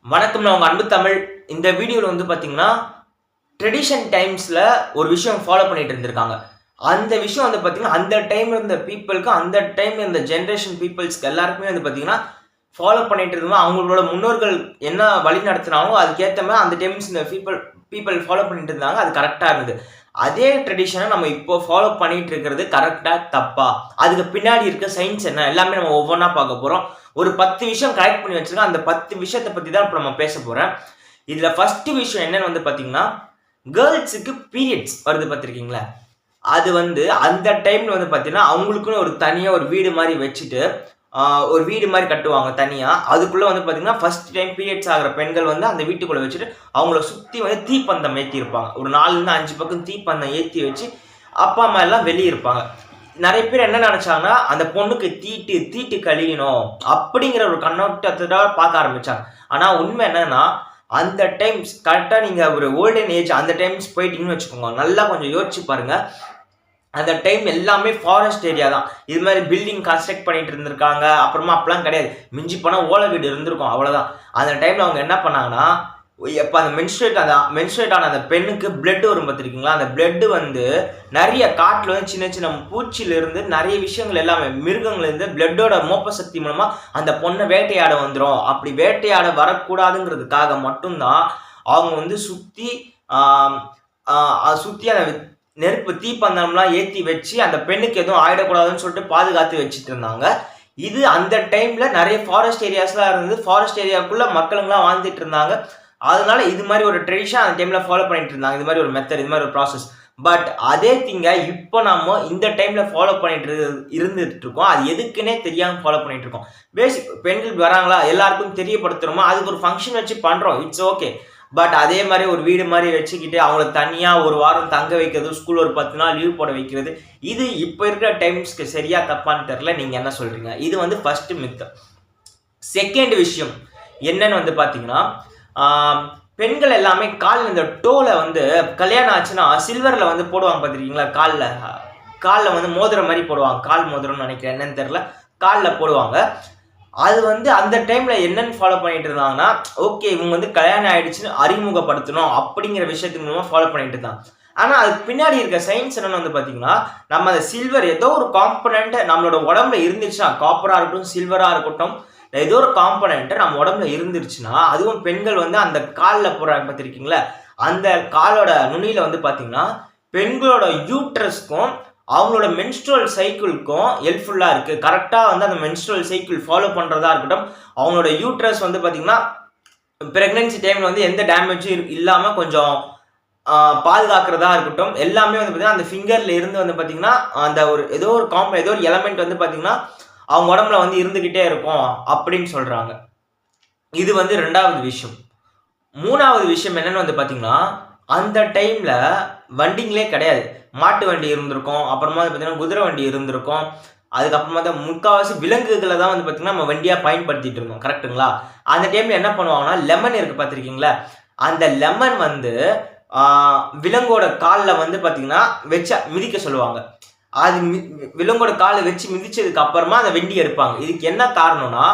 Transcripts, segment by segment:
வணக்கம். நான் உங்க அன்பு தமிழ். இந்த வீடியோல வந்து பாத்தீங்கன்னா ட்ரெடிஷன் டைம்ஸ்ல ஒரு விஷயம் ஃபாலோ பண்ணிட்டு இருந்திருக்காங்க. அந்த விஷயம் வந்து பாத்தீங்கன்னா அந்த டைம்ல இருந்த பீப்பிள்க்கு அந்த டைம்ல இருந்த ஜெனரேஷன் பீப்பிள்ஸ்க்கு எல்லாருக்குமே வந்து பாத்தீங்கன்னா ஃபாலோ பண்ணிட்டு இருந்தாங்க. அவங்களோட முன்னோர்கள் என்ன வழி நடத்தினாங்களோ அதுக்கேற்ற மாதிரி அந்த டைம்ஸ் இந்த பீப்பிள் ஃபாலோ பண்ணிட்டு இருந்தாங்க. அது கரெக்டா இருந்தது. அதே ட்ரெடிஷனை நம்ம இப்போ ஃபாலோ பண்ணிட்டு இருக்கிறது கரெக்டா தப்பா, அதுக்கு பின்னாடி இருக்க சயின்ஸ் என்ன, எல்லாமே நம்ம ஒவ்வொன்றா பார்க்க போறோம். ஒரு 10 விஷயம் கலெக்ட் பண்ணி வச்சிருக்கேன். அந்த 10 விஷயத்தை பத்தி தான் இப்போ நம்ம பேச போறேன். இதுல ஃபர்ஸ்ட் விஷயம் என்னன்னு வந்து பாத்தீங்கன்னா, கேர்ள்ஸுக்கு பீரியட்ஸ் வருது பார்த்திருக்கீங்களா? அது வந்து அந்த டைம்ல வந்து பாத்தீங்கன்னா அவங்களுக்குன்னு ஒரு தனியா ஒரு வீடு மாதிரி வச்சுட்டு ஒரு வீடு மாதிரி கட்டுவாங்க தனியா. அதுக்குள்ள வந்து பாத்தீங்கன்னா ஃபர்ஸ்ட் டைம் பீரியட்ஸ் ஆகிற பெண்கள் வந்து அந்த வீட்டுக்குள்ள வச்சுட்டு அவங்கள சுத்தி வந்து தீப்பந்தம் ஏற்றி இருப்பாங்க. ஒரு 4ல 5 பக்கம் தீப்பந்தம் ஏற்றி வச்சு அப்பா அம்மா எல்லாம் வெளியே இருப்பாங்க. நிறைய பேர் என்ன நினைச்சாங்கன்னா அந்த பொண்ணுக்கு தீட்டு கழியணும் அப்படிங்கிற ஒரு கண்ணோட்டத்தை பார்க்க ஆரம்பிச்சாங்க. ஆனா உண்மை என்னன்னா அந்த டைம்ஸ் கரெக்டா நீங்க ஒரு ஓல்டன் ஏஜ் அந்த டைம்ஸ் போயிட்டீங்கன்னு வச்சுக்கோங்க, நல்லா கொஞ்சம் யோசிச்சு பாருங்க. அந்த டைம் எல்லாமே ஃபாரஸ்ட் ஏரியா தான். இது மாதிரி பில்டிங் கன்ஸ்ட்ரக்ட் பண்ணிட்டு இருந்திருக்காங்க. அப்புறமா அப்பெல்லாம் கிடையாது. மிஞ்சி போனால் ஓலை வீடு இருந்திருக்கும், அவ்வளோதான். அந்த டைம்ல அவங்க என்ன பண்ணாங்கன்னா, எப்போ அந்த மென்ஸ்ட்ரேட் ஆன அந்த பெண்ணுக்கு பிளட் வரும் பார்த்துருக்கீங்களா? அந்த பிளட் வந்து நிறைய காட்டில் வந்து சின்ன சின்ன பூச்சியிலிருந்து நிறைய விஷயங்கள் எல்லாமே மிருகங்கள்லேருந்து பிளட்டோட மோப்ப சக்தி மூலமா அந்த பொண்ணை வேட்டையாட வந்துடும். அப்படி வேட்டையாட வரக்கூடாதுங்கிறதுக்காக மட்டும்தான் அவங்க வந்து சுற்றி அந்த நெருப்பு தீப்பந்தம்லாம் ஏற்றி வச்சு அந்த பெண்ணுக்கு எதுவும் ஆயிடக்கூடாதுன்னு சொல்லிட்டு பாதுகாத்து வச்சுட்டு இருந்தாங்க. இது அந்த டைம்ல நிறைய ஃபாரஸ்ட் ஏரியாஸ்லாம் இருந்தது. ஃபாரஸ்ட் ஏரியாவுக்குள்ள மக்களுங்களாம் வாழ்ந்துட்டு இருந்தாங்க. அதனால இது மாதிரி ஒரு ட்ரெடிஷன் அந்த டைம்ல ஃபாலோ பண்ணிட்டு இருந்தாங்க. இது மாதிரி ஒரு மெத்தட், இது மாதிரி ஒரு ப்ராசஸ். பட் அதே திங்க இப்போ நம்ம இந்த டைம்ல ஃபாலோ பண்ணிட்டு இருந்துட்டு இருக்கோம். அது எதுக்குன்னே தெரியாம ஃபாலோ பண்ணிட்டு இருக்கோம். பேசிக் பெண்கள் வராங்களா எல்லாருக்கும் தெரியப்படுத்துறோமா, அதுக்கு ஒரு ஃபங்க்ஷன் வச்சு பண்றோம், இட்ஸ் ஓகே. பட் அதே மாதிரி ஒரு வீடு மாதிரி வச்சுக்கிட்டு அவங்கள தனியாக ஒரு வாரம் தங்க வைக்கிறது, ஸ்கூல் ஒரு 10 நாள் லீவ் போட வைக்கிறது, இது இப்போ இருக்கிற டைம்ஸ்க்கு சரியா தப்பான்னு தெரில. நீங்கள் என்ன சொல்கிறீங்க? இது வந்து ஃபர்ஸ்ட் மித்து. செகண்ட் விஷயம் என்னன்னு வந்து பார்த்தீங்கன்னா, பெண்கள் எல்லாமே காலில் இந்த டோலை வந்து கல்யாணம் ஆச்சுன்னா சில்வரில் வந்து போடுவாங்க பார்த்துருக்கீங்களா? காலில் வந்து மோதிரம் மாதிரி போடுவாங்க. கால் மோதிரம்னு நினைக்கிறேன், என்னன்னு தெரில. காலில் போடுவாங்க. அது வந்து அந்த டைம்ல என்னன்னு ஃபாலோ பண்ணிட்டு இருந்தாங்கன்னா, ஓகே இவங்க வந்து கல்யாணம் ஆயிடுச்சுன்னு அறிமுகப்படுத்தணும் அப்படிங்கிற விஷயத்துக்கு மூலமா ஃபாலோ பண்ணிட்டு இருந்தாங்க. ஆனா அதுக்கு பின்னாடி இருக்க சயின்ஸ் என்னன்னு வந்து பாத்தீங்கன்னா, நம்ம அந்த சில்வர் ஏதோ ஒரு காம்பனண்ட் நம்மளோட உடம்புல இருந்துச்சுன்னா, காப்பரா இருக்கட்டும் சில்வரா இருக்கட்டும், ஏதோ ஒரு காம்பனண்ட் நம்ம உடம்புல இருந்துருச்சுன்னா, அதுவும் பெண்கள் வந்து அந்த காலில் போடுறாங்க பார்த்திருக்கீங்களா? அந்த காலோட நுனியில வந்து பாத்தீங்கன்னா பெண்களோட யூட்ரஸ்க்கும் அவங்களோட மென்ஸ்ட்ரல் சைக்கிள்க்கும் ஹெல்ப்ஃபுல்லாக இருக்குது. கரெக்டாக வந்து அந்த மென்ஸ்ட்ரல் சைக்கிள் ஃபாலோ பண்ணுறதா இருக்கட்டும், அவங்களோட யூட்ரஸ் வந்து பார்த்திங்கன்னா ப்ரெக்னென்சி டைமில் வந்து எந்த டேமேஜும் இல்லாமல் கொஞ்சம் பாதுகாக்கிறதா இருக்கட்டும், எல்லாமே வந்து பார்த்திங்கன்னா அந்த ஃபிங்கரில் இருந்து வந்து பார்த்திங்கன்னா அந்த ஒரு ஏதோ ஒரு எலமெண்ட் வந்து பார்த்திங்கன்னா அவங்க உடம்புல வந்து இருந்துக்கிட்டே இருக்கும் அப்படின்னு சொல்கிறாங்க. இது வந்து 2வது விஷயம். 3வது விஷயம் என்னன்னு வந்து பார்த்திங்கன்னா, அந்த டைமில் வண்டிங்களே கிடையாது. மாட்டு வண்டி இருந்திருக்கும், அப்புறமா வந்து பார்த்தீங்கன்னா குதிரை வண்டி இருந்திருக்கும். அதுக்கப்புறமா தான் முக்கால்வாசி விலங்குகளை தான் வந்து பார்த்தீங்கன்னா நம்ம வண்டியாக பயன்படுத்திட்டு இருந்தோம், கரெக்டுங்களா? அந்த டைமில் என்ன பண்ணுவாங்கன்னா, லெமன் இருக்குது பார்த்துருக்கீங்களா? அந்த லெமன் வந்து விலங்கோட காலில் வந்து பார்த்தீங்கன்னா வச்சு மிதிக்க சொல்லுவாங்க. அது விலங்கோட காலை வச்சு மிதிச்சதுக்கு அப்புறமா அந்த வண்டி எடுப்பாங்க. இதுக்கு என்ன காரணம்னா,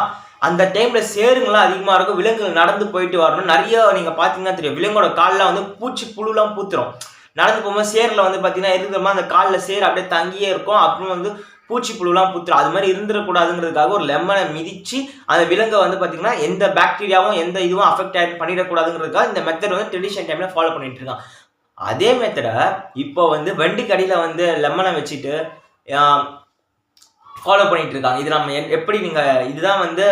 அந்த டைம்ல சேருங்களாம் அதிகமாக இருக்கும். விலங்குகள் நடந்து போயிட்டு வரணும். நிறைய நீங்கள் பார்த்தீங்கன்னா தெரியும், விலங்கோட காலில் வந்து பூச்சி புழுலாம் பூத்துரும். நடந்து போகும்போது சேரில் வந்து பார்த்தீங்கன்னா இருக்கிற அந்த காலில் சேர் அப்படியே தங்கியே இருக்கும். அப்புறம் வந்து பூச்சி புழுலாம் பூத்துரும். அது மாதிரி இருந்துடக்கூடாதுங்கிறதுக்காக ஒரு லெமனை மிதிச்சு அந்த விலங்கை வந்து பார்த்தீங்கன்னா எந்த பாக்டீரியாவும் எந்த இதுவும் அஃபெக்ட் ஆகி பண்ணிடக்கூடாதுங்கிறதுக்காக இந்த மெத்தட் வந்து ட்ரெடிஷன் டைமில் ஃபாலோ பண்ணிட்டு இருக்கான். அதே மெத்தடை இப்போ வந்து வண்டி கடியில் வந்து லெமனை வச்சுட்டு ஃபாலோ பண்ணிட்டு இருக்காங்க. இது நம்ம எப்படி நீங்கள் இதுதான் வந்து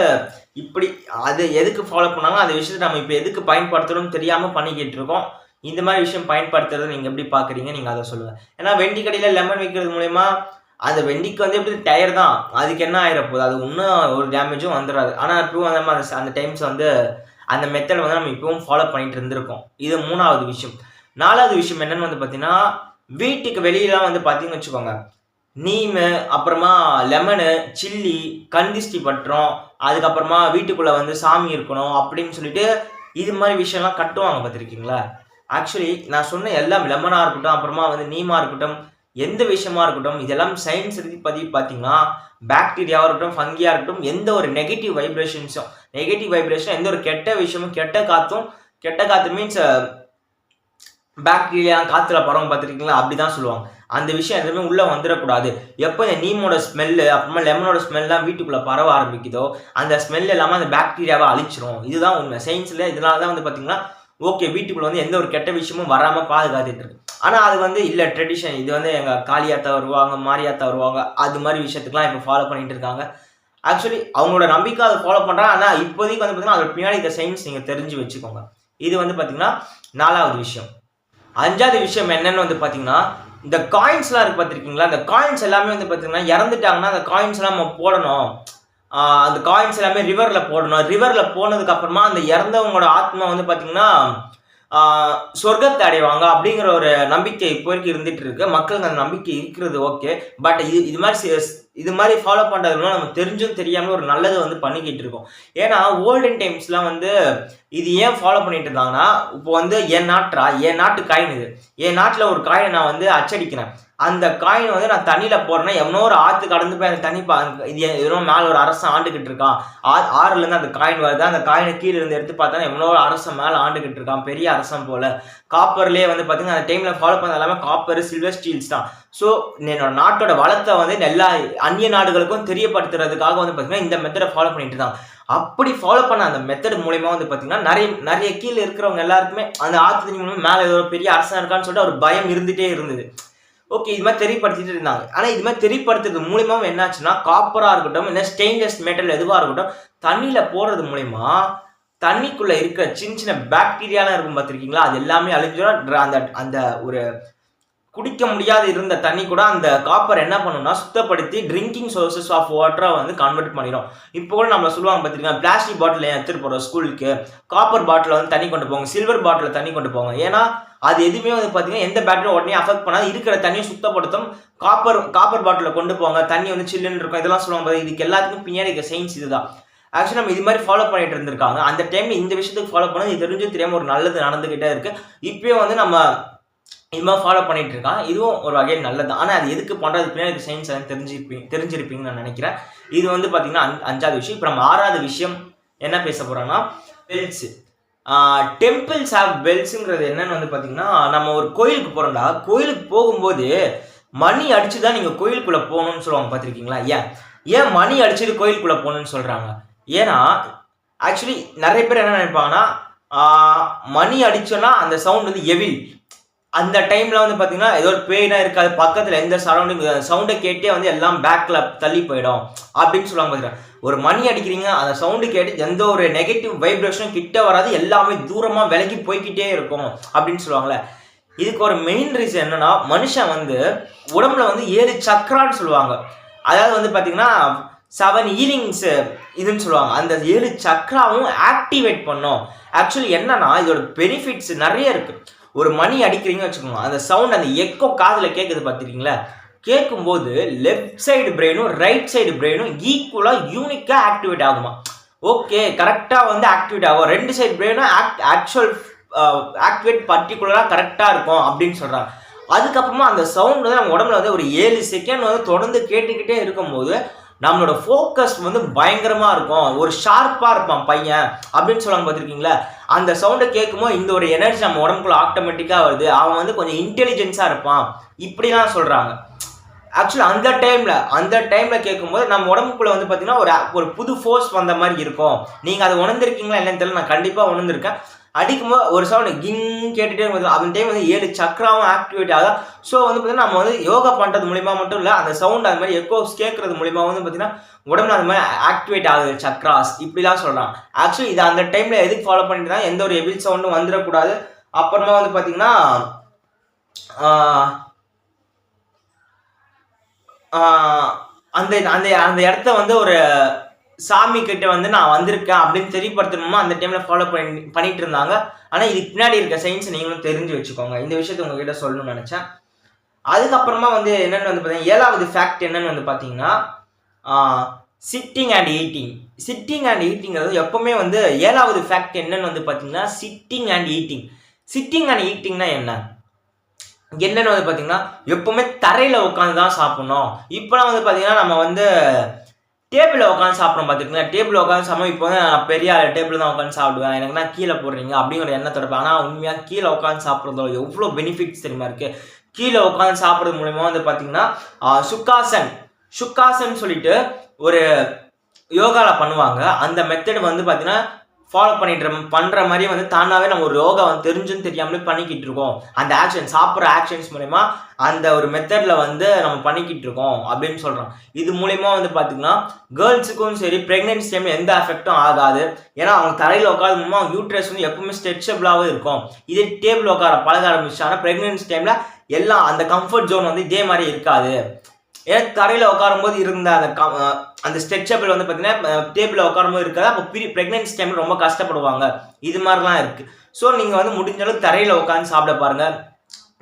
இப்படி அது எதுக்கு ஃபாலோ பண்ணாலும் அந்த விஷயத்தை நம்ம இப்போ எதுக்கு பயன்படுத்தணும்னு தெரியாமல் பண்ணிக்கிட்டு இருக்கோம். இந்த மாதிரி விஷயம் பயன்படுத்துறதை நீங்கள் எப்படி பார்க்குறீங்க? நீங்கள் அதை சொல்லுங்கள். ஏன்னா வெண்டி கடையில் லெமன் வைக்கிறது மூலயமா அந்த வெண்டிக்கு வந்து எப்படி டயர் தான், அதுக்கு என்ன ஆயிடப்போகுது? அது இன்னும் ஒரு டேமேஜும் வந்துடாது. ஆனால் இப்பவும் அந்த டைம்ஸ் வந்து அந்த மெத்தட் வந்து நம்ம இப்பவும் ஃபாலோ பண்ணிட்டு இருந்திருக்கோம். இது 3வது விஷயம். 4வது விஷயம் என்னன்னு வந்து பார்த்தீங்கன்னா, வீட்டுக்கு வெளியெல்லாம் வந்து பார்த்தீங்கன்னு வச்சுக்கோங்க, நீமு, அப்புறமா லெமனு, சில்லி, கந்திஷ்டி பட்டுரும், அதுக்கப்புறமா வீட்டுக்குள்ளே வந்து சாமி இருக்கணும் அப்படின்னு சொல்லிட்டு இது மாதிரி விஷயம்லாம் கட்டுவாங்க பார்த்துருக்கீங்களா? ஆக்சுவலி நான் சொன்ன எல்லாம் லெமனாக இருக்கட்டும், அப்புறமா வந்து நீமாக இருக்கட்டும், எந்த விஷயமா இருக்கட்டும், இதெல்லாம் சயின்ஸ் பத்தி பார்த்தீங்கன்னா, பாக்டீரியாவாக இருக்கட்டும், ஃபங்கியா இருக்கட்டும், எந்த ஒரு நெகட்டிவ் வைப்ரேஷன் எந்த ஒரு கெட்ட விஷயமும், கெட்ட காத்து மீன்ஸ் பாக்டீரியா காத்துல பரவும் பார்த்துருக்கீங்களா, அப்படிதான் சொல்லுவாங்க. அந்த விஷயம் எதுவுமே உள்ள வந்துடக்கூடாது. எப்போ இந்த நீமோட ஸ்மெல்லு அப்புறமா லெமனோட ஸ்மெல்லாம் வீட்டுக்குள்ள பரவ ஆரம்பிக்குதோ, அந்த ஸ்மெல் எல்லாமே அந்த பாக்டீரியாவை அழிச்சிரும். இதுதான் உண்மை சயின்ஸ்ல. இதனால தான் வந்து பார்த்தீங்கன்னா, ஓகே வீட்டுக்குள்ள வந்து எந்த ஒரு கெட்ட விஷயமும் வராம பாதுகாத்துட்டு இருக்கு. ஆனா அது வந்து இல்ல ட்ரெடிஷன், இது வந்து எங்க காளியாத்தா வருவாங்க, மாரியாத்தா வருவாங்க, அது மாதிரி விஷயத்துக்குலாம் இப்போ ஃபாலோ பண்ணிட்டு இருக்காங்க. ஆக்சுவலி அவங்களோட நம்பிக்கை அதை ஃபாலோ பண்றாங்க. ஆனா இப்போதைக்கு வந்து பார்த்தீங்கன்னா அதோட பின்னாடி இந்த சயின்ஸ் நீங்க தெரிஞ்சு வச்சுக்கோங்க. இது வந்து பார்த்தீங்கன்னா 4வது விஷயம். 5வது விஷயம் என்னன்னு வந்து பார்த்தீங்கன்னா, இந்த காயின்ஸ்லாம் இருக்கு பார்த்துருக்கீங்களா? அந்த காயின்ஸ் எல்லாமே வந்து பார்த்தீங்கன்னா இறந்துட்டாங்கன்னா அந்த காயின்ஸ்லாம் நம்ம போடணும். அந்த காயின்ஸ் எல்லாமே ரிவர்ல போடணும். ரிவர்ல போனதுக்கு அப்புறமா அந்த இறந்தவங்களோட ஆத்மா வந்து பார்த்தீங்கன்னா சொர்க்கத்தை அடைவாங்க அப்படிங்கிற ஒரு நம்பிக்கை இப்போ வரைக்கும் இருந்துட்டு இருக்கு. மக்களுக்கு அந்த நம்பிக்கை இருக்கிறது ஓகே. பட் இது மாதிரி ஃபாலோ பண்றதுனால நம்ம தெரிஞ்சும் தெரியாம ஒரு நல்லது வந்து பண்ணிக்கிட்டு இருக்கோம். ஏன்னா ஓல்டன் டைம்ஸ்லாம் வந்து இது ஏன் ஃபாலோ பண்ணிட்டு இருந்தாங்கன்னா, இப்போ வந்து என் நாட்டு காயின் இது. என் நாட்டில் ஒரு காயினை நான் வந்து அச்சடிக்கிறேன். அந்த காயின் வந்து நான் தண்ணியில போடுறேன்னா எவனோ ஒரு ஆத்து கடந்து போய் அந்த தண்ணி இது எவனோ மேல ஒரு அரசன் ஆண்டுகிட்டு இருக்கான். ஆறுல இருந்து அந்த காயின் வருது. அந்த காயினை கீழே இருந்து எடுத்து பார்த்தா எவனோ ஒரு அரசன் மேல ஆண்டுகிட்டு இருக்கான், பெரிய அரசன் போல. காப்பர்லயே வந்து பாத்தீங்கன்னா அந்த டைம்ல ஃபாலோ பண்ண எல்லாமே காப்பர், சில்வர், ஸ்டீல்ஸ் தான். ஸோ என்னோட நாட்டோட வளத்தை வந்து எல்லா அந்நிய நாடுகளுக்கும் தெரியப்படுத்துறதுக்காக வந்து பாத்தீங்கன்னா இந்த மெத்தடை ஃபாலோ பண்ணிட்டு தான். அப்படி ஃபாலோ பண்ண அந்த மெத்தட் மூலயமா வந்து பாத்தீங்கன்னா நிறைய கீழே இருக்கிறவங்க எல்லாருக்குமே அந்த ஆத்து தண்ணி மூலமா மேல ஏதோ பெரிய அரசன் இருக்கான்னு சொல்லிட்டு ஒரு பயம் இருந்துட்டே இருந்தது. ஓகே, இது மாதிரி தெரியப்படுத்திட்டு இருந்தாங்க. ஆனா இது மாதிரி தெரியப்படுத்துறது மூலியமா என்னாச்சுன்னா, காப்பரா இருக்கட்டும், இல்லை ஸ்டெயின்லெஸ் மெட்டல் எதுவா இருக்கட்டும், தண்ணியில போடுறது மூலியமா தண்ணிக்குள்ள இருக்கிற சின்ன பாக்டீரியாலாம் இருக்கும் பார்த்திருக்கீங்களா, அது எல்லாமே அழிஞ்சிடும். அந்த ஒரு குடிக்க முடியாத இருந்த தண்ணி கூட அந்த காப்பர் என்ன பண்ணும்னா சுத்தப்படுத்தி ட்ரிங்கிங் சோர்சஸ் ஆஃப் வாட்டரா வந்து கன்வெர்ட் பண்ணிடும். இப்போ கூட நம்ம சொல்லுவாங்க பார்த்திருக்கீங்க, பிளாஸ்டிக் பாட்டில் எடுத்துட்டு போறோம் ஸ்கூலுக்கு, காப்பர் பாட்டில் வந்து தண்ணி கொண்டு போங்க, சில்வர் பாட்டில் தண்ணி கொண்டு போங்க. ஏன்னா அது எதுவுமே வந்து பார்த்தீங்கன்னா எந்த பேட்டரியும் உடனே அஃபெக்ட் பண்ணாது, இருக்கிற தண்ணியை சுத்தப்படுத்தும். காப்பர் பாட்டில் கொண்டு போங்க, தண்ணி வந்து சில்லுன்னு இருக்கும், இதெல்லாம் சொல்லுவாங்க. இதுக்கு எல்லாத்துக்கும் பின்னாடி சயின்ஸ் இதுதான். ஆக்சுவலி நம்ம இது மாதிரி ஃபாலோ பண்ணிட்டு இருந்திருக்காங்க. அந்த டைம்ல இந்த விஷயத்துக்கு ஃபாலோ பண்ணது இது தெரிஞ்சு தெரியாம ஒரு நல்லது நடந்துகிட்டே இருக்கு. இப்பயும் வந்து நம்ம இது மாதிரி ஃபாலோ பண்ணிட்டு இருக்காங்க. இதுவும் ஒரு வகையில் நல்லது. ஆனால் அது எதுக்கு பண்றது பின்னாடி சயின்ஸ் தெரிஞ்சிருப்பீங்கன்னு நான் நினைக்கிறேன். இது வந்து பார்த்தீங்கன்னா 5வது விஷயம். இப்போ நம்ம 6வது விஷயம் என்ன பேச போறோம்னா, பெல்ஸ். டெம்பிள்ஸ் ஆஃப் பெல்ஸுங்கிறது என்னன்னு வந்து பார்த்தீங்கன்னா, நம்ம ஒரு கோயிலுக்கு போகிறோம்டா, கோயிலுக்கு போகும்போது மணி அடிச்சு தான் நீங்கள் கோயிலுக்குள்ளே போகணும்னு சொல்லுவாங்க பார்த்துருக்கீங்களா? ஏன் மணி அடிச்சுட்டு கோயிலுக்குள்ளே போகணும்னு சொல்கிறாங்க? ஏன்னா ஆக்சுவலி நிறைய பேர் என்ன நினைப்பாங்கன்னா, மணி அடிச்சோன்னா அந்த சவுண்ட் வந்து எவில். அந்த டைமில் வந்து பார்த்தீங்கன்னா ஏதோ ஒரு பேய்னா இருக்காது, பக்கத்தில் எந்த சரௌண்டிங் சவுண்டை கேட்டே வந்து எல்லாம் பேக்கில் தள்ளி போயிடும் அப்படின்னு சொல்லுவாங்க. பார்த்தீங்கன்னா ஒரு மணி அடிக்கிறீங்க, அந்த சவுண்டு கேட்டு எந்த ஒரு நெகட்டிவ் வைப்ரேஷனும் கிட்ட வராது, எல்லாமே தூரமாக விலகி போய்கிட்டே இருக்கும் அப்படின்னு சொல்லுவாங்களே. இதுக்கு ஒரு மெயின் ரீசன் என்னன்னா, மனுஷன் வந்து உடம்புல வந்து 7 சக்கரான்னு சொல்லுவாங்க. அதாவது வந்து பார்த்தீங்கன்னா 7 ஈரிங்ஸ் இதுன்னு சொல்லுவாங்க. அந்த 7 சக்கராவும் ஆக்டிவேட் பண்ணும். ஆக்சுவலி என்னன்னா இதோட பெனிஃபிட்ஸ் நிறைய இருக்கு. ஒரு மணி அடிக்கிறீங்கன்னு வச்சுக்கோங்க, அந்த சவுண்ட் அந்த எக்கோ காதில் கேட்குது பார்த்துருக்கீங்களா? கேட்கும்போது லெஃப்ட் சைடு பிரெயினும் ரைட் சைடு பிரெயினும் ஈக்குவலாக யூனிக்காக ஆக்டிவேட் ஆகுமா? ஓகே, கரெக்டாக வந்து ஆக்டிவேட் ஆகும். 2 சைடு பிரெயினும் ஆக்டிவேட் பர்டிகுலராக கரெக்டாக இருக்கும் அப்படின்னு சொல்கிறாங்க. அதுக்கப்புறமா அந்த சவுண்ட் வந்து நம்ம உடம்புல வந்து ஒரு 7 செகண்ட் வந்து தொடர்ந்து கேட்டுக்கிட்டே இருக்கும்போது நம்மளோட ஃபோக்கஸ் வந்து பயங்கரமாக இருக்கும், ஒரு ஷார்ப்பாக இருப்பான் பையன் அப்படின்னு சொல்லுவாங்க பார்த்துருக்கீங்களா? அந்த சவுண்டை கேட்கும்போது இந்த ஒரு எனர்ஜி நம்ம உடம்புக்குள்ள ஆட்டோமேட்டிக்காக வருது, அவன் வந்து கொஞ்சம் இன்டெலிஜென்ஸாக இருப்பான் இப்படிலாம் சொல்கிறாங்க. ஆக்சுவலி அந்த டைமில் கேட்கும்போது நம்ம உடம்புக்குள்ள வந்து பார்த்தீங்கன்னா ஒரு புது ஃபோர்ஸ் வந்த மாதிரி இருக்கும். நீங்கள் அதை உணர்ந்திருக்கீங்களா இல்லைன்னு தெரியல, நான் கண்டிப்பாக உணர்ந்திருக்கேன். அடிக்கும்போது ஒரு சவுண்ட் கிங் கேட்டுகிட்டே இருக்கும். அந்த டைம் வந்து 7 சக்கராவும் ஆக்டிவேட் ஆகும். ஸோ வந்து பார்த்தீங்கன்னா நம்ம வந்து யோகா பண்ணுறது மூலிமா மட்டும் இல்லை, அந்த சவுண்ட் அது மாதிரி எக்கோஸ் கேட்கறது மூலிமா வந்து பார்த்தீங்கன்னா உடம்புல அந்த மாதிரி ஆக்டிவேட் ஆகுது சக்ராஸ் இப்படிலாம் சொல்கிறான். ஆக்சுவலி இது அந்த டைமில் எதுக்கு ஃபாலோ பண்ணிட்டு தான் எந்த ஒரு எவில் சவுண்டும் வந்துடக்கூடாது. அப்புறமா வந்து பார்த்தீங்கன்னா அந்த அந்த அந்த இடத்த வந்து ஒரு சாமி கிட்ட வந்து நான் வந்திருக்கேன் அப்படின்னு தெரியப்படுத்தணுமா அந்த டைம்ல ஃபாலோ பண்ணிட்டு இருந்தாங்க. ஆனால் இதுக்கு பின்னாடி இருக்க சயின்ஸ் நீங்களும் தெரிஞ்சு வச்சுக்கோங்க. இந்த விஷயத்த உங்ககிட்ட சொல்லணும்னு நினைச்சேன். அதுக்கப்புறமா வந்து என்னன்னு வந்து பார்த்தீங்கன்னா 7வது ஃபேக்ட் என்னன்னு வந்து பார்த்தீங்கன்னா sitting and eating. Sitting and ஈட்டிங்கிறது எப்பவுமே வந்து 7வது ஃபேக்ட் என்னன்னு வந்து பார்த்தீங்கன்னா sitting and eating. Sitting and ஈட்டிங்னா என்ன? என்னன்னு வந்து பார்த்தீங்கன்னா எப்பவுமே தரையில் உட்காந்து தான் சாப்பிடணும். இப்போலாம் வந்து பார்த்தீங்கன்னா நம்ம வந்து டேபிளில் உட்காந்து சாப்பிட்றோம் பார்த்துருக்கீங்களா? டேபிளில் உட்காந்து சாப்பிடும். இப்போ வந்து நான் பெரிய டேபிள் தான் உட்காந்து சாப்பிடுவேன், எனக்குன்னா கீழே போடுறீங்க அப்படிங்கிற எண்ணத்தோட இருப்பேன். ஆனால் உண்மையாக கீழே உட்காந்து சாப்பிட்றதோ எவ்வளோ பெனிஃபிட்ஸ் தெரியுமா இருக்குது. கீழே உட்காந்து சாப்பிட்றது மூலிமா வந்து பார்த்தீங்கன்னா சுக்காசன் சொல்லிட்டு ஒரு யோகாவில் பண்ணுவாங்க. அந்த மெத்தட் வந்து பார்த்தீங்கன்னா ஃபாலோ பண்ணுற மாதிரி வந்து தானாகவே நம்ம ஒரு யோகா வந்து தெரிஞ்சுன்னு தெரியாமலே பண்ணிக்கிட்டு இருக்கோம். அந்த சாப்பிட்ற ஆக்ஷன்ஸ் மூலயமா அந்த ஒரு மெத்தடில் வந்து நம்ம பண்ணிக்கிட்டு இருக்கோம் அப்படின்னு சொல்கிறோம். இது மூலயமா வந்து பார்த்தீங்கன்னா கேர்ள்ஸுக்கும் சரி ப்ரெக்னென்சி டைமில் எந்த எஃபெக்டும் ஆகாது. ஏன்னா அவங்க தரையில் உட்காந்து மூலமாக அவங்க யூட்ரஸ் வந்து எப்பவுமே ஸ்ட்ரெச்சபிளாகவே இருக்கும். இதே டேபிள் உட்கார பழக ஆரம்பிச்சாங்கன்னா ப்ரெக்னென்சி டைமில் எல்லாம் அந்த கம்ஃபர்ட் ஜோன் வந்து இதே மாதிரி இருக்காது. ஏன்னா தரையில் உட்காரும்போது இருந்த அந்த ஸ்ட்ரெச்சபிள் வந்து பார்த்தீங்கன்னா டேபிளில் உட்காரும்போது இருக்காது. அப்போ ப்ரெக்னென்சி டைமில் ரொம்ப கஷ்டப்படுவாங்க. இது மாதிரிலாம் இருக்குது. ஸோ நீங்கள் வந்து முடிஞ்ச அளவுக்கு தரையில் உட்காந்து சாப்பிட பாருங்கள்.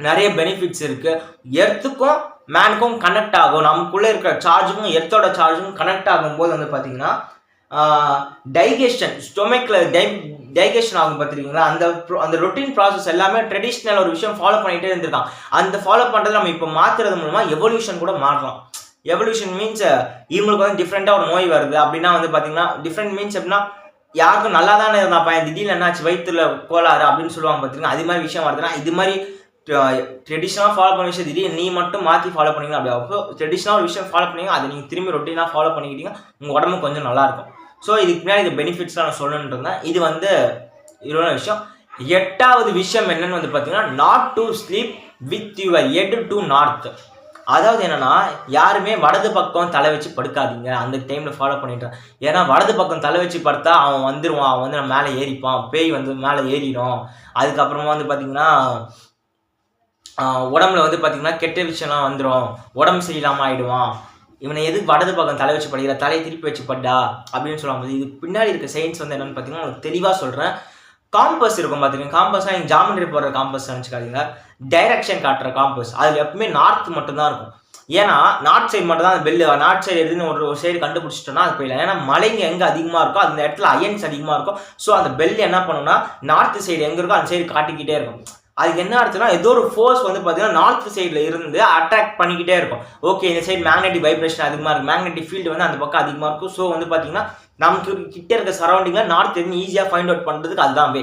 நிறைய பெனிஃபிட்ஸ் இருக்குது. எர்த்துக்கும் மேனுக்கும் கனெக்ட் ஆகும். நமக்குள்ளே இருக்கிற சார்ஜுக்கும் எர்த்தோட சார்ஜுக்கும் கனெக்ட் ஆகும்போது வந்து பார்த்தீங்கன்னா டைஜஷன் ஸ்டொமக்கில் டைஜஷன் ஆகும் பார்த்துருக்கீங்களா? அந்த ரொட்டீன் ப்ராசஸ் எல்லாமே ட்ரெடிஷ்னல் ஒரு விஷயம் ஃபாலோ பண்ணிகிட்டே இருந்திருக்கான். அந்த ஃபாலோ பண்ணுறது நம்ம இப்போ மாற்றுறது மூலமாக எவல்யூஷன் கூட மாறலாம். எவல்யூஷன் மீன்ஸ் இவங்களுக்கு வந்து டிஃப்ரெண்ட்டாக ஒரு நோய் வருது அப்படின்னா வந்து பார்த்தீங்கன்னா டிஃப்ரெண்ட் மீன்ஸ் எப்படின்னா யாருக்கும் நல்லா தானே இருந்தால் பையன் திடீர்னு என்னாச்சு வயிற்றுல கோளாறு அப்படின்னு சொல்லுவாங்க பார்த்தீங்கன்னா. அது மாதிரி விஷயம் வருதுன்னா இது மாதிரி ட்ரெடிஷ்னலாக ஃபாலோ பண்ண விஷயம் திடீர்னு நீ மட்டும் மாற்றி ஃபாலோ பண்ணிங்க அப்படி அப்போ ட்ரெடிஷ்னலாக ஒரு விஷயம் ஃபாலோ பண்ணிங்க அதை நீங்கள் திரும்பி ரொட்டீனாக ஃபாலோ பண்ணிக்கிட்டீங்க உங்கள் உடம்பு கொஞ்சம் நல்லாயிருக்கும். ஸோ இதுக்கு பின்னாடி இது பெனிஃபிட்ஸ்லாம் நான் சொல்லணுன்னு இருந்தேன். இது வந்து இதோட விஷயம். 8வது விஷயம் என்னன்னு வந்து பார்த்தீங்கன்னா not to sleep with your head to north. அதாவது என்னன்னா யாருமே வலது பக்கம் தலை வச்சு படுக்காதீங்க அந்த டைமில் ஃபாலோ பண்ணிட்டேன். ஏன்னா வலது பக்கம் தலை வச்சு படுத்தா அவன் வந்துடுவான், அவன் வந்து மேலே ஏறிப்பான், பேய் வந்து மேலே ஏறிடும். அதுக்கப்புறமா வந்து பார்த்தீங்கன்னா உடம்புல வந்து பார்த்தீங்கன்னா கெட்ட விஷயம்லாம் வந்துடும், உடம்பு சரியில்லாமல் ஆகிடுவான். இவனை எதுக்கு வலது பக்கம் தலை வச்சு படிக்கிற, தலையை திருப்பி வச்சு பட்டா அப்படின்னு சொல்லுவாங்க. இது பின்னாடி இருக்க சயின்ஸ் வந்து என்னன்னு பார்த்தீங்கன்னா உங்களுக்கு தெளிவாக சொல்கிறேன். காம்பஸ் இருக்கும் பார்த்துருக்கீங்க. காம்பஸ்னால் நீங்கள் ஜாமெண்ட்ரி போடுற காம்பஸ் நினச்சிக்காதீங்க, டைரக்ஷன் காட்டுற காம்பஸ். அதில் எப்பவுமே நார்த் மட்டும்தான் இருக்கும். ஏன்னா நார்த் சைடு மட்டும் தான் அந்த பெல்லு நார்த் சைடு எதுன்னு ஒரு சைடு கண்டுபிடிச்சிட்டோம்னா அது போயிடலாம். ஏன்னா மலைங்க எங்கே அதிகமாக இருக்கோ அந்த இடத்துல அயன்ஸ் அதிகமாக இருக்கும். ஸோ அந்த பெல் என்ன பண்ணுன்னா நார்த் சைடு எங்கே இருக்கோ அந்த சைடு காட்டிக்கிட்டே இருக்கும். அதுக்கு என்ன அர்த்தம்னா ஏதோ ஒரு ஃபோர்ஸ் வந்து பார்த்தீங்கன்னா நார்த் சைடில் இருந்து அட்ராக்ட் பண்ணிக்கிட்டே இருக்கும். ஓகே இந்த சைடு மேக்னெட்டிக் வைப்ரேஷன் அதிகமாக இருக்கும், மேக்னெட்டிக் ஃபீல்டு வந்து அந்த பக்கம் அதிகமாக இருக்கும். ஸோ வந்து பார்த்தீங்கன்னா நமக்கு கிட்ட இருக்க சரௌண்டிங்கில் நார்த் எதுன்னு ஈஸியாக ஃபைண்ட் அவுட் பண்ணுறதுக்கு அதுதான் வே.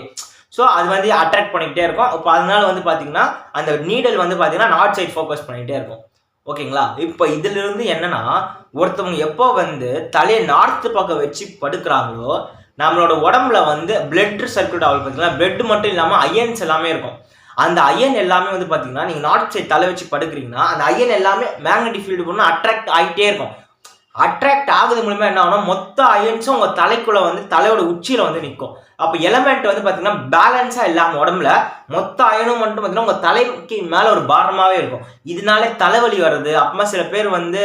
ஸோ அது வந்து அட்ராக்ட் பண்ணிக்கிட்டே இருக்கும். இப்போ அதனால வந்து பார்த்தீங்கன்னா அந்த நீடல் வந்து பார்த்தீங்கன்னா நார்த் சைட் ஃபோக்கஸ் பண்ணிகிட்டே இருக்கும். ஓகேங்களா? இப்போ இதிலிருந்து என்னன்னா ஒருத்தவங்க எப்போ வந்து தலையை நார்த்து பக்கம் வச்சு படுக்கிறாங்களோ நம்மளோட உடம்புல வந்து பிளட் சர்க்குலேட் ஆகும். பார்த்தீங்கன்னா பிளட் மட்டும் இல்லாமல் அயன்ஸ் எல்லாமே இருக்கும். அந்த அயன் எல்லாமே வந்து பார்த்தீங்கன்னா நீங்கள் நார்த் சைட் தலை வச்சு படுக்கிறீங்கன்னா அந்த அயன் எல்லாமே மேக்னெட்டிக் ஃபீல்டு பண்ணால் அட்ராக்ட் ஆகிட்டே இருக்கும். அட்ராக்ட் ஆகுது மூலமா என்ன ஆகும்னா மொத்த அயன்ஸும் உங்கள் தலைக்குள்ள வந்து தலையோட உச்சியில் வந்து நிற்கும். அப்போ எலமெண்ட் வந்து பார்த்தீங்கன்னா பேலன்ஸாக இல்லாமல் உடம்புல மொத்த அயனும் மட்டும் பார்த்தீங்கன்னா உங்கள் தலைக்கு மேலே ஒரு பாரமாகவே இருக்கும். இதனாலே தலைவலி வருது. அப்புறமா சில பேர் வந்து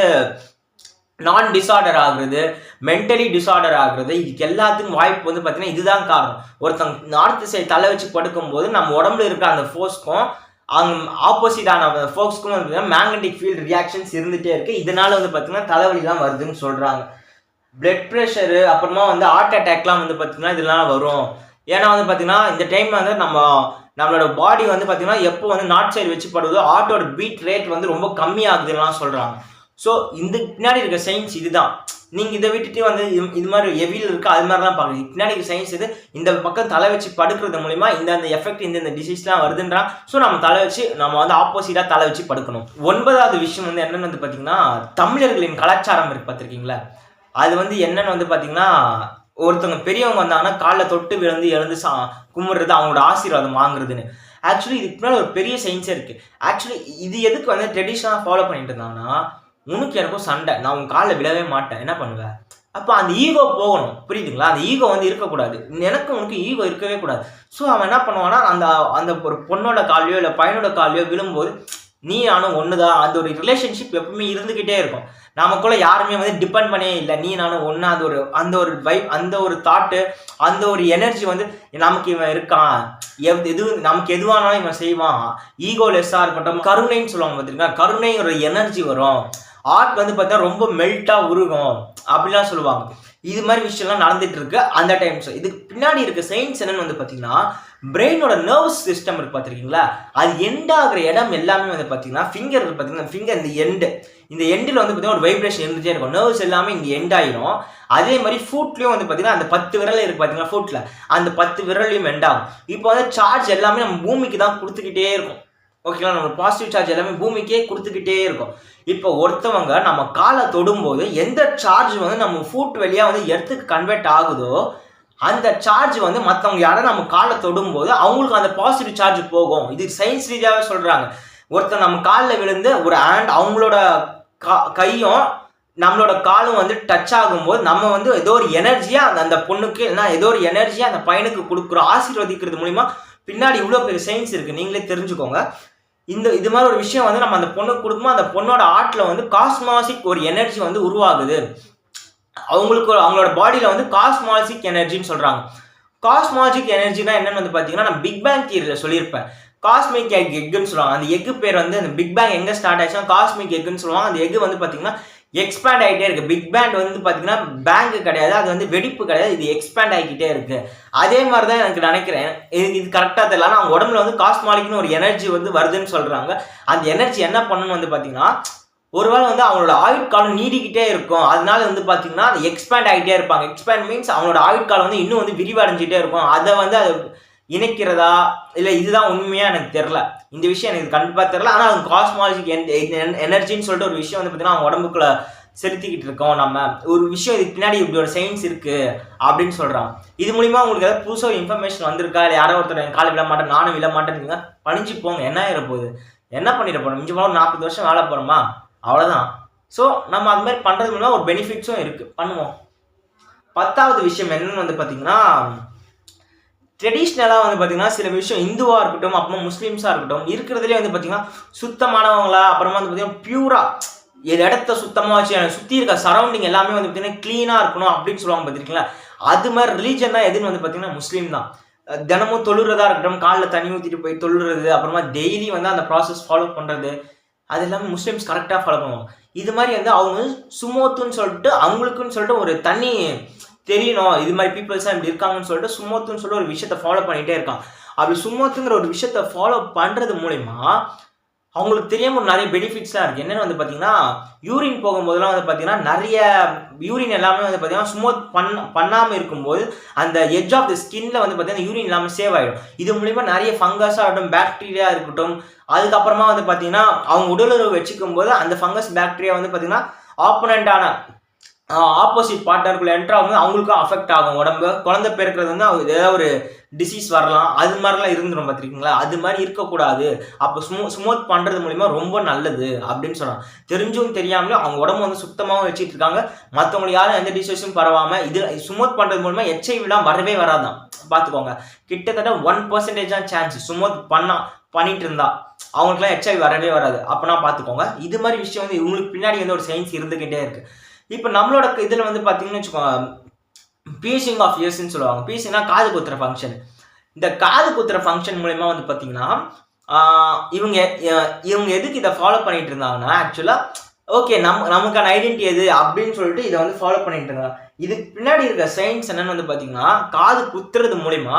நான் டிஸார்டர் ஆகுறது, மென்டலி டிஸார்டர் ஆகுறது, இதுக்கு எல்லாத்துக்கும் வாய்ப்பு வந்து பார்த்தீங்கன்னா இதுதான் காரணம். ஒருத்தங்க நார்த் சைடு தலை வச்சு படுக்கும்போது நம்ம உடம்புல இருக்கிற அந்த ஃபோர்ஸ்க்கும் அவங்க ஆப்போசிட்டான ஃபோர்ஸ்க்கும் வந்து பார்த்தீங்கன்னா மேக்னெட்டிக் ஃபீல்டு ரியாக்ஷன்ஸ் இருந்துகிட்டே இருக்குது. இதனால வந்து பார்த்தீங்கன்னா தலைவலிலாம் வருதுன்னு சொல்கிறாங்க. பிளட் ப்ரெஷரு அப்புறமா வந்து ஹார்ட் அட்டாக்லாம் வந்து பார்த்தீங்கன்னா இதெல்லாம் வரும். ஏன்னா வந்து பார்த்தீங்கன்னா இந்த டைம் வந்து நம்மளோட பாடி வந்து பார்த்தீங்கன்னா எப்போ வந்து நார்த் சைடு வச்சு படுதோ ஹார்ட்டோட பீட் ரேட் வந்து ரொம்ப கம்மியாகுதுலாம் சொல்கிறாங்க. ஸோ இந்த பின்னாடி இருக்க சயின்ஸ் இதுதான். நீங்கள் இதை விட்டுட்டு வந்து இது மாதிரி எவியில் இருக்குது அது மாதிரிலாம் பார்க்குறீங்க. பின்னாடி சயின்ஸ் இது. இந்த பக்கம் தலை வச்சு படுக்கிறது மூலிமா இந்த எஃபெக்ட் இந்த டிசீஸ்லாம் வருதுன்றான். ஸோ நம்ம தலை வச்சு நம்ம வந்து ஆப்போசிட்டாக தலை வச்சு படுக்கணும். 9வது விஷயம் வந்து என்னென்னு வந்து பார்த்தீங்கன்னா தமிழர்களின் கலாச்சாரம் இருக்குது பார்த்துருக்கீங்களா? அது வந்து என்னென்னு வந்து பார்த்தீங்கன்னா ஒருத்தவங்க பெரியவங்க வந்தாங்கன்னா காலில் தொட்டு விழுந்து எழுந்து கும்பிட்றது, அவங்களோட ஆசீர்வாதம் வாங்குறதுன்னு. ஆக்சுவலி இதுக்கு முன்னாடி ஒரு பெரிய சயின்ஸே இருக்குது. ஆக்சுவலி இது எதுக்கு வந்து ட்ரெடிஷ்னலாக ஃபாலோ பண்ணிட்டு இருந்தாங்கன்னா உனக்கு எனக்கும் சண்டை, நான் உன் காலில் விழவே மாட்டேன், என்ன பண்ணுவேன்? அப்போ அந்த ஈகோ போகணும், புரியுதுங்களா? அந்த ஈகோ வந்து இருக்கக்கூடாது. எனக்கு உனக்கு ஈகோ இருக்கவே கூடாது. ஸோ அவன் என்ன பண்ணுவான்னா அந்த ஒரு பொண்ணோட காலையோ இல்லை பையனோட காலையோ விழும்போது நீ நானும் ஒன்று தான், அந்த ஒரு ரிலேஷன்ஷிப் எப்பவுமே இருந்துக்கிட்டே இருக்கும். நமக்குள்ள யாருமே வந்து டிபெண்ட் பண்ணே இல்லை, நீ நானும் ஒன்றா. அந்த ஒரு வைப், அந்த ஒரு தாட்டு, அந்த ஒரு எனர்ஜி வந்து நமக்கு இவன் இருக்கான், நமக்கு எதுவானாலும் இவன் செய்வான். ஈகோ லெஸ்ஸாக இருக்கட்டும், கருணைன்னு சொல்லுவாங்க பார்த்துருக்கா, கருணைங்கிற எனர்ஜி வரும். ஆர்ட் வந்து பார்த்தா ரொம்ப மெல்ட்டாக உருகும் அப்படிலாம் சொல்லுவாங்க. இது மாதிரி விஷயம்லாம் நடந்துட்டு இருக்கு அந்த டைம்ஸ். இதுக்கு பின்னாடி இருக்க சயின்ஸ் என்னன்னு வந்து பார்த்தீங்கன்னா, பிரெயினோட நர்வஸ் சிஸ்டம் இருக்கு பார்த்துருக்கீங்களா, அது எண்ட் ஆகிற இடம் எல்லாமே வந்து பார்த்தீங்கன்னா ஃபிங்கர் இருக்கு பார்த்தீங்கன்னா, ஃபிங்கர் இந்த எண்டில் வந்து பார்த்தீங்கன்னா ஒரு வைப்ரேஷன் இருந்துகிட்டே இருக்கும். நர்வ்ஸ் எல்லாமே இங்கே எண்ட் ஆயிரும். அதே மாதிரி ஃபுட்லேயும் வந்து பார்த்தீங்கன்னா அந்த 10 விரல் இருக்கு பார்த்தீங்கன்னா ஃபுட்டில், அந்த 10 விரலையும் எண்ட் ஆகும். இப்போ வந்து சார்ஜ் எல்லாமே நம்ம பூமிக்கு தான் கொடுத்துக்கிட்டே இருக்கும். ஓகேங்களா, நம்ம பாசிட்டிவ் சார்ஜ் எல்லாமே பூமிக்கே கொடுத்துக்கிட்டே இருக்கும். இப்போ ஒருத்தவங்க நம்ம காலை தொடும்போது எந்த சார்ஜ் வந்து நம்ம ஃபுட் வழியாக வந்து எர்த்துக்கு கன்வெர்ட் ஆகுதோ அந்த சார்ஜ் வந்து மற்றவங்க யாரும் நம்ம காலை தொடும்போது அவங்களுக்கு அந்த பாசிட்டிவ் சார்ஜ் போகும். இது சயின்ஸ் ரீதியாகவே சொல்கிறாங்க. ஒருத்தர் நம்ம காலில் விழுந்து ஒரு ஹேண்ட் அவங்களோட கையும் நம்மளோட காலும் வந்து டச் ஆகும்போது நம்ம வந்து ஏதோ ஒரு எனர்ஜியாக அந்த பொண்ணுக்கு இல்லைன்னா ஏதோ ஒரு எனர்ஜியாக அந்த பையனுக்கு கொடுக்குறோம். ஆசீர்வதிக்கிறது மூலிமா பின்னாடி இவ்வளோ பெரிய சயின்ஸ் இருக்குது, நீங்களே தெரிஞ்சுக்கோங்க. இது மாதிரி ஒரு விஷயம் வந்து நம்ம அந்த பொண்ணுக்கு கொடுக்கும்போது அந்த பொண்ணோட ஆர்ட்டில் வந்து காஸ்மாசிக் ஒரு எனர்ஜி வந்து உருவாகுது. அவங்களோட பாடியில் வந்து காஸ்மாசிக் எனர்ஜின்னு சொல்கிறாங்க. காஸ்மாசிக் எனர்ஜினா என்னன்னு வந்து பார்த்தீங்கன்னா, நான் பிக் பேங் தியரியில் சொல்லியிருப்பேன். காஸ்மிக் எக்குன்னு சொல்லுவாங்க. அந்த எக்கு பேர் வந்து அந்த பிக் பேங் எங்கே ஸ்டார்ட் ஆச்சுன்னா காஸ்மிக் எக்குன்னு சொல்லுவாங்க. அந்த எக்கு வந்து பார்த்தீங்கன்னா எக்ஸ்பேண்ட் ஆகிட்டே இருக்கு. பிக் பேங் வந்து பார்த்தீங்கன்னா பேங்க் கிடையாது, அது வந்து வெடிப்பு கிடையாது, இது எக்ஸ்பேண்ட் ஆகிக்கிட்டே இருக்கு. அதே மாதிரி தான் எனக்கு நினைக்கிறேன். இது கரெக்டாக தெரியல. ஆனால் அவங்க உடம்புல வந்து காஸ்மாலிக்னு ஒரு எனர்ஜி வந்து வருதுன்னு சொல்கிறாங்க. அந்த எனர்ஜி என்ன பண்ணணும்னு வந்து பார்த்தீங்கன்னா, ஒருவேளை வந்து அவங்களோட ஆயுட்காலம் நீடிக்கிட்டே இருக்கும். அதனால வந்து பார்த்தீங்கன்னா எக்ஸ்பேண்ட் ஆகிட்டே இருப்பாங்க. எக்ஸ்பேண்ட் மீன்ஸ் அவங்களோட ஆயுட்காலம் வந்து இன்னும் வந்து விரிவடைஞ்சிட்டே இருக்கும். அதை வந்து அது இணைக்கிறதா இல்லை இதுதான் உண்மையாக எனக்கு தெரில. இந்த விஷயம் எனக்கு கண்டிப்பாக தெரில. ஆனால் அது காஸ்மாலஜிக் எனர்ஜின்னு சொல்லிட்டு ஒரு விஷயம் வந்து பார்த்தீங்கன்னா அவங்க உடம்புக்குள்ள செலுத்திக்கிட்டு இருக்கோம். நம்ம ஒரு விஷயம் இதுக்கு பின்னாடி இப்படி ஒரு சயின்ஸ் இருக்குது அப்படின்னு சொல்கிறாங்க. இது மூலிமா உங்களுக்கு ஏதாவது புதுசாக இன்ஃபர்மேஷன் வந்திருக்கா, இல்லை யாரோ ஒருத்தர் என் காலை விட மாட்டேன் நானும் விட மாட்டேன்னு பணிஞ்சு போங்க. என்ன ஆகிட போகுது, என்ன பண்ணிட போகிறோம், மிஞ்சி போனால் 40 வருஷம் வாழ போகிறோமா, அவ்வளோதான். ஸோ நம்ம அது மாதிரி பண்ணுறது மூலமா ஒரு பெனிஃபிட்ஸும் இருக்குது, பண்ணுவோம். 10வது விஷயம் என்னன்னு வந்து பார்த்தீங்கன்னா, ட்ரெடிஷ்னலாக வந்து பார்த்தீங்கன்னா சில விஷயம் இந்துவாக இருக்கட்டும் அப்புறமா முஸ்லீம்ஸாக இருக்கட்டும் இருக்கிறதுலே வந்து பார்த்தீங்கன்னா சுத்தமானவங்களா, அப்புறமா வந்து பார்த்தீங்கன்னா பியூராக இடத்த சுத்தமாக வச்சு சுற்றி இருக்க சரௌண்டிங் எல்லாமே வந்து பார்த்தீங்கன்னா க்ளீனாக இருக்கணும் அப்படின்னு சொல்லுவாங்க பார்த்துருக்கீங்களா. அது மாதிரி ரிலீஜனாக எதுன்னு வந்து பார்த்தீங்கன்னா முஸ்லீம் தான். தினமும் தொழுறதா இருக்கட்டும், காலில் தண்ணி ஊற்றிட்டு போய் தொழுறது, அப்புறமா டெய்லி வந்து அந்த ப்ராசஸ் ஃபாலோ பண்ணுறது, அது எல்லாமே முஸ்லீம்ஸ் கரெக்டாக ஃபாலோ பண்ணுவாங்க. இது மாதிரி வந்து அவங்க சுமோத்துன்னு சொல்லிட்டு அவங்களுக்குன்னு சொல்லிட்டு ஒரு தனி தெரியணும், இது மாதிரி பீப்புள்ஸ்லாம் இப்படி இருக்காங்கன்னு சொல்லிட்டு சுமோத்துன்னு சொல்லிட்டு ஒரு விஷயத்த ஃபாலோ பண்ணிகிட்டே இருக்கான். அப்படி சுமோத்துங்கிற ஒரு விஷயத்த ஃபாலோ பண்ணுறது மூலிமா அவங்களுக்கு தெரியாமல் நிறைய பெனிஃபிட்ஸ்லாம் இருக்குது. என்னென்னு வந்து பார்த்தீங்கன்னா, யூரின் போகும்போதெல்லாம் வந்து பார்த்தீங்கன்னா நிறைய யூரின் எல்லாமே வந்து பார்த்தீங்கன்னா ஸ்மூத் பண்ணாமல் இருக்கும்போது அந்த எட்ஜ் ஆஃப் த ஸ்கின்ல வந்து பார்த்தீங்கன்னா யூரின் இல்லாமல் சேவ் ஆகிடும். இது மூலிமா நிறைய ஃபங்கஸாக இருக்கட்டும், பாக்டீரியா இருக்கட்டும், அதுக்கப்புறமா வந்து பார்த்தீங்கன்னா அவங்க உடலுறவு வச்சுக்கும் போது அந்த ஃபங்கஸ் பாக்டீரியா வந்து பார்த்தீங்கன்னா ஆப்போனண்டான ஆப்போசிட் பார்ட்னருக்குள்ள என்ட்ரு ஆகும்போது அவங்களுக்கும் அஃபெக்ட் ஆகும் உடம்பு. குழந்தை பிறக்கிறது வந்து அவங்க ஏதாவது ஒரு டிசீஸ் வரலாம், அது மாதிரிலாம் இருந்துடும் பார்த்துருக்கீங்களா. அது மாதிரி இருக்கக்கூடாது. அப்போ ஸ்மூத் பண்ணுறது மூலிமா ரொம்ப நல்லது அப்படின்னு சொன்னாங்க. தெரிஞ்சும் தெரியாமலும் அவங்க உடம்பு வந்து சுத்தமாகவும் வச்சுட்டு இருக்காங்க. மற்றவங்களுக்கு யாரும் எந்த டிசீஸும் பரவாமல் இது ஸ்மூத் பண்ணுறது மூலிமா HIV வரவே வராதான். பார்த்துக்கோங்க, கிட்டத்தட்ட 1% தான் சான்ஸ் ஸ்மூத் பண்ணிட்டு இருந்தா அவங்களுக்குலாம் HIV வரவே வராது. அப்போனா பார்த்துக்கோங்க. இது மாதிரி விஷயம் வந்து இவங்களுக்கு பின்னாடி வந்து ஒரு சயின்ஸ் இருந்துக்கிட்டே இருக்கு. இப்போ நம்மளோட இதில் வந்து பார்த்தீங்கன்னு வச்சுக்கோங்க, பீசிங் ஆஃப் இயர்ஸ்ன்னு சொல்லுவாங்க. பீசிங்னா காது குத்துற ஃபங்க்ஷன். இந்த காது குத்துற ஃபங்க்ஷன் மூலமா வந்து பார்த்தீங்கன்னா இவங்க எதுக்கு இதை ஃபாலோ பண்ணிட்டு இருந்தாங்கன்னா, ஆக்சுவலாக ஓகே நமக்கான ஐடென்டிட்டி எது அப்படின்னு சொல்லிட்டு இதை வந்து ஃபாலோ பண்ணிட்டு இருந்தாங்க. இதுக்கு பின்னாடி இருக்க சயின்ஸ் என்னன்னு வந்து பார்த்தீங்கன்னா, காது குத்துறது மூலிமா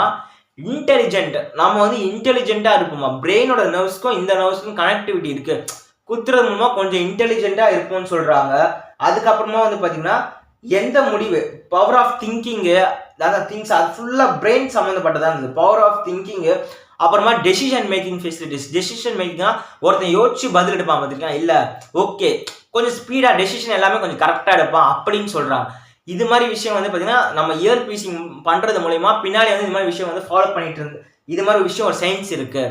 இன்டெலிஜென்ட் நம்ம வந்து இன்டெலிஜென்ட்டாக இருப்போமா, பிரெயினோட நர்வ்ஸ்க்கும் இந்த நர்வ்ஸ்க்கும் கனெக்டிவிட்டி இருக்குது. குத்துறது மூலமா கொஞ்சம் இன்டெலிஜென்ட்டாக இருப்போம்னு சொல்கிறாங்க. அதுக்கப்புறமா வந்து பார்த்தீங்கன்னா எந்த முடிவு பவர் ஆஃப் திங்கிங்கு, அதாவது திங்ஸ் அது ஃபுல்லாக பிரெயின் சம்மந்தப்பட்டதான் இருந்தது. பவர் ஆஃப் திங்கிங்கு, அப்புறமா டெசிஷன் மேக்கிங் ஃபெசிலிட்டிஸ். டெசிஷன் மேக்கிங்னா ஒருத்தன் யோசிச்சு பதில் எடுப்பான் பார்த்துருக்கேன், இல்லை ஓகே கொஞ்சம் ஸ்பீடாக டெசிஷன் எல்லாமே கொஞ்சம் கரெக்டாக எடுப்பான் அப்படின்னு சொல்கிறாங்க. இது மாதிரி விஷயம் வந்து பார்த்தீங்கன்னா நம்ம இயர் பீசிங் பண்ணுறது மூலயமா பின்னாடி வந்து இது மாதிரி விஷயம் வந்து ஃபாலோ பண்ணிட்டு இருந்து இது மாதிரி ஒரு விஷயம் ஒரு சயின்ஸ் இருக்குது.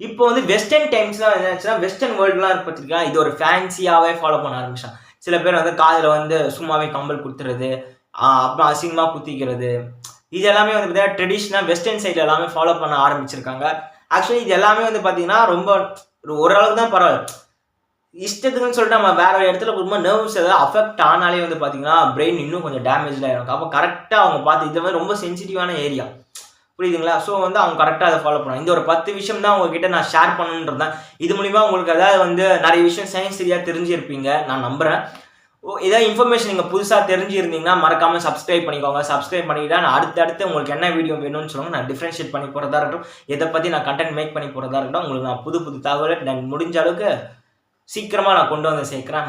இப்போ வந்து வெஸ்டர்ன் டைம்ஸ்லாம் என்னாச்சுன்னா வெஸ்டர்ன் வேர்ல்டுலாம் பார்த்துருக்கேன், இது ஒரு ஃபேன்சியாகவே ஃபாலோ பண்ண ஆரம்பிச்சான். சில பேர் வந்து காதில் வந்து சும்மாவே கம்பல் குத்துறது, அப்புறம் அசிங்கமாக குத்திக்கிறது, இது எல்லாமே வந்து பார்த்தீங்கன்னா ட்ரெடிஷ்னலாக வெஸ்டர்ன் சைடில் எல்லாமே ஃபாலோ பண்ண ஆரம்பிச்சிருக்காங்க. ஆக்சுவலி இது எல்லாமே வந்து பார்த்தீங்கன்னா ரொம்ப ஓரளவுக்கு தான் பரவாயில்ல. இஷ்டத்துக்குன்னு சொல்லிட்டு நம்ம வேற ஒரு இடத்துல ரொம்ப நர்வ்ஸ் ஏதாவது அஃபெக்ட் ஆனாலே வந்து பார்த்தீங்கன்னா பிரெயின் இன்னும் கொஞ்சம் டேமேஜ்லாம் இருக்கும். அப்போ கரெக்டாக அவங்க பார்த்து இது மாதிரி ரொம்ப சென்சிட்டிவான ஏரியா, புரியுதுங்களா. ஸோ வந்து அவங்க கரெக்டாக அதை ஃபாலோ பண்ணுவாங்க. இந்த ஒரு 10 விஷயம் தான் உங்ககிட்ட நான் ஷேர் பண்ணணுன்றேன். இது மூலிமா உங்களுக்கு ஏதாவது வந்து நிறைய விஷயம் சயின்ஸ் ரீதியாக தெரிஞ்சிருப்பீங்க நான் நம்புகிறேன். ஏதாவது இன்ஃபர்மேஷன் நீங்கள் புதுசாக தெரிஞ்சிருந்தீங்கன்னா மறக்காமல் சப்ஸ்கிரைப் பண்ணிக்கோங்க. சப்ஸ்கிரைப் பண்ணிக்கிட்டா நான் அடுத்தடுத்து உங்களுக்கு என்ன வீடியோ வேணும்னு சொல்லுங்க, நான் டிஃப்ரென்ஷியேட் பண்ணி போகிறதா இருக்கட்டும், எதை பற்றி நான் கண்டென்ட் மேக் பண்ணி போகிறதா இருக்கட்டும், உங்களுக்கு நான் புது புது தகவலை நான் முடிஞ்ச அளவுக்கு சீக்கிரமாக நான் கொண்டு வந்து சேர்க்குறேன்.